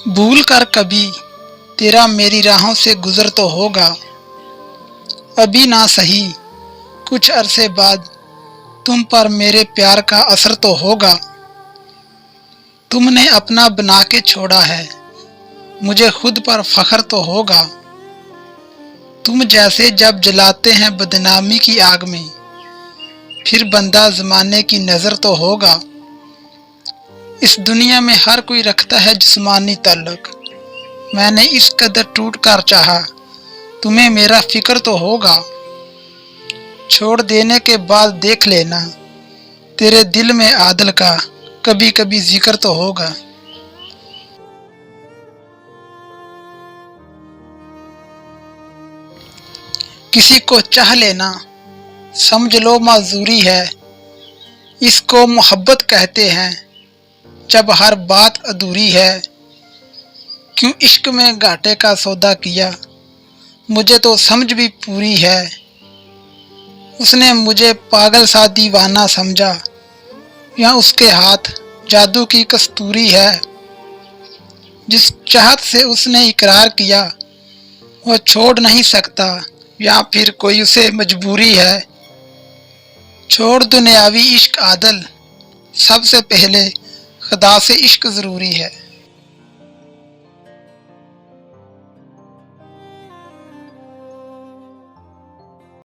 भूल कर कभी तेरा मेरी राहों से गुजर तो होगा। अभी ना सही कुछ अरसे बाद तुम पर मेरे प्यार का असर तो होगा। तुमने अपना बना के छोड़ा है, मुझे खुद पर फख्र तो होगा। तुम जैसे जब जलाते हैं बदनामी की आग में, फिर बंदा ज़माने की नज़र तो होगा। इस दुनिया में हर कोई रखता है जिस्मानी ताल्लुक, मैंने इस कदर टूट कर चाहा, तुम्हें मेरा फिक्र तो होगा। छोड़ देने के बाद देख लेना, तेरे दिल में आदल का कभी कभी जिक्र तो होगा। किसी को चाह लेना समझ लो माजूरी है, इसको मोहब्बत कहते हैं जब हर बात अधूरी है। क्यों इश्क में घाटे का सौदा किया, मुझे तो समझ भी पूरी है। उसने मुझे पागल सा दीवाना समझा, या उसके हाथ जादू की कस्तूरी है। जिस चाहत से उसने इकरार किया वो छोड़ नहीं सकता, या फिर कोई उसे मजबूरी है। छोड़ दुनियावी इश्क आदल, सबसे पहले खुदा से इश्क ज़रूरी है।